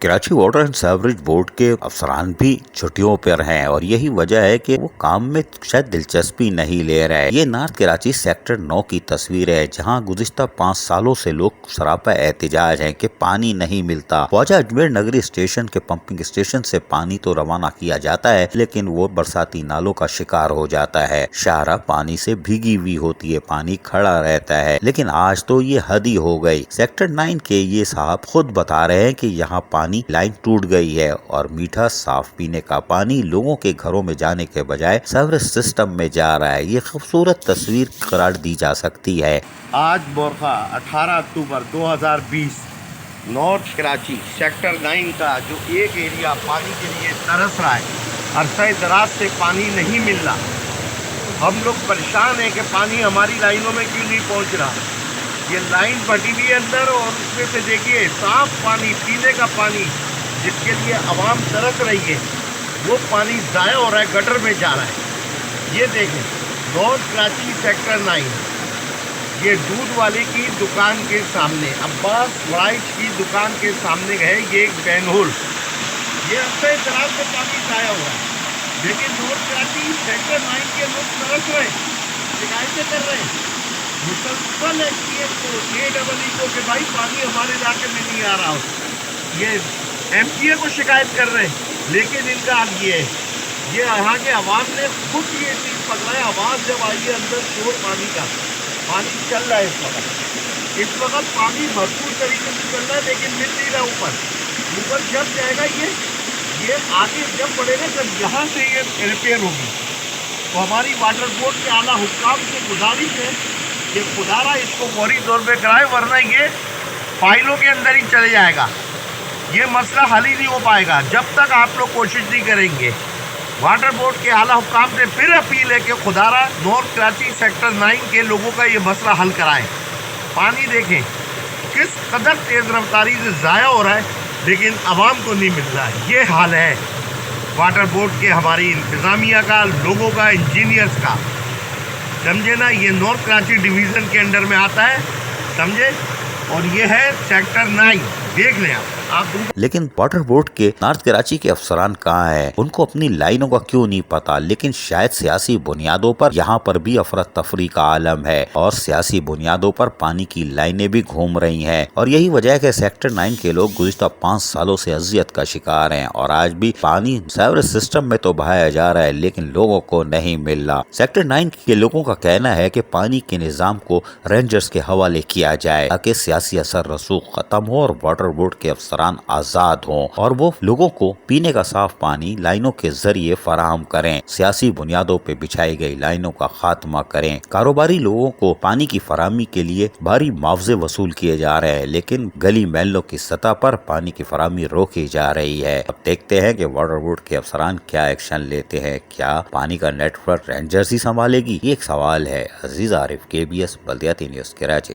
Karachi water and sewerage board کے افسران بھی چھٹیوں پر ہیں اور یہی وجہ ہے کہ وہ کام میں شاید دلچسپی نہیں لے رہے۔ یہ نارتھ کراچی سیکٹر 9 کی تصویر ہے جہاں گزشتہ 5 سالوں سے لوگ سراپا احتجاج ہیں کہ پانی نہیں ملتا۔ خواجہ اجمیر نگری اسٹیشن کے پمپنگ اسٹیشن سے پانی تو روانہ کیا جاتا ہے لیکن وہ برساتی نالوں کا شکار ہو جاتا ہے۔ شاہراہ پانی سے بھیگی ہوئی ہوتی ہے، پانی کھڑا رہتا ہے، لیکن آج تو یہ حد ہی ہو گئی۔ سیکٹر 9 کے یہ صاحب خود بتا رہے ہیں کہ یہاں پانی لائن ٹوٹ گئی ہے اور میٹھا صاف پینے کا پانی لوگوں کے گھروں میں جانے کے بجائے سیوریج سسٹم میں جا رہا ہے۔ یہ خوبصورت تصویر قرار دی جا سکتی ہے۔ آج بورخا 18 اکتوبر 2020 نارتھ کراچی سیکٹر 9 کا جو ایک ایریا پانی کے لیے ترس رہا ہے، عرصہ دراز سے پانی نہیں مل رہا۔ ہم لوگ پریشان ہیں کہ پانی ہماری لائنوں میں کیوں نہیں پہنچ رہا۔ یہ لائن پٹی ہوئی اندر اور اس میں سے دیکھیے صاف پانی، پینے کا پانی جس کے لیے عوام ترس رہی ہے، وہ پانی ضائع ہو رہا ہے، گٹر میں جا رہا ہے۔ یہ دیکھیں نارتھ کراچی سیکٹر 9، یہ دودھ والے کی دکان کے سامنے، عباس وائٹ کی دکان کے سامنے ہے یہ ایک مین ہول۔ یہ عرصہ دراز سے پانی ضائع ہوا ہے، لیکن نارتھ کراچی سیکٹر 9 کے لوگ ترس رہے ہیں، شکایتیں کر رہے ہیں مسلسل کو کہ بھائی پانی ہمارے علاقے میں نہیں آ رہا ہو۔ یہ ایم پی اے کو شکایت کر رہے ہیں، لیکن ان کا حال یہ ہے، یہ یہاں کے عوام نے خود یہ چیز پکڑا ہے۔ آواز جب آئی ہے اندر شور پانی کا، پانی چل رہا ہے اس وقت پانی بھرپور طریقے سے چل رہا ہے، لیکن مل نہیں رہا اوپر جب جائے گا یہ آگے جب بڑھے گا جب یہاں سے یہ ریپیئر ہوگی۔ تو ہماری واٹر بورڈ کے اعلیٰ حکام سے گزارش ہے کہ خدارہ اس کو فوری طور پہ کرائے، ورنہ یہ فائلوں کے اندر ہی چلے جائے گا۔ یہ مسئلہ حل ہی نہیں ہو پائے گا جب تک آپ لوگ کوشش نہیں کریں گے۔ واٹر بورڈ کے اعلیٰ حکام سے پھر اپیل ہے کہ خدارہ نارتھ کراچی سیکٹر 9 کے لوگوں کا یہ مسئلہ حل کرائے۔ پانی دیکھیں کس قدر تیز رفتاری سے ضائع ہو رہا ہے، لیکن عوام کو نہیں مل رہا ہے۔ یہ حال ہے واٹر بورڈ کے، ہماری انتظامیہ کا، لوگوں کا، انجینئرز کا، سمجھے نا۔ یہ نارتھ کراچی ڈویژن کے انڈر میں آتا ہے، سمجھے، اور یہ ہے سیکٹر 9۔ دیکھ لیں آپ لیکن واٹر بورڈ کے نارتھ کراچی کے افسران کہاں ہیں؟ ان کو اپنی لائنوں کا کیوں نہیں پتا؟ لیکن شاید سیاسی بنیادوں پر یہاں پر بھی افراتفری کا عالم ہے اور سیاسی بنیادوں پر پانی کی لائنیں بھی گھوم رہی ہیں، اور یہی وجہ ہے کہ سیکٹر 9 کے لوگ گزشتہ 5 سالوں سے اذیت کا شکار ہیں اور آج بھی پانی سیوریج سسٹم میں تو بہایا جا رہا ہے لیکن لوگوں کو نہیں مل رہا۔ سیکٹر 9 کے لوگوں کا کہنا ہے کہ پانی کے نظام کو رینجرز کے حوالے کیا جائے تاکہ سیاسی اثر رسوخ ختم ہو اور واٹر بورڈ کے افسران آزاد ہوں اور وہ لوگوں کو پینے کا صاف پانی لائنوں کے ذریعے فراہم کریں، سیاسی بنیادوں پہ بچھائی گئی لائنوں کا خاتمہ کریں۔ کاروباری لوگوں کو پانی کی فراہمی کے لیے بھاری معاوضے وصول کیے جا رہے ہیں، لیکن گلی محلوں کی سطح پر پانی کی فراہمی روکی جا رہی ہے۔ اب دیکھتے ہیں کہ واٹر بورڈ کے افسران کیا ایکشن لیتے ہیں۔ کیا پانی کا نیٹ ورک رینجرز ہی سنبھالے گی؟ یہ ایک سوال ہے۔ عزیز عارف، KBS بلدیاتی نیوز، کراچی۔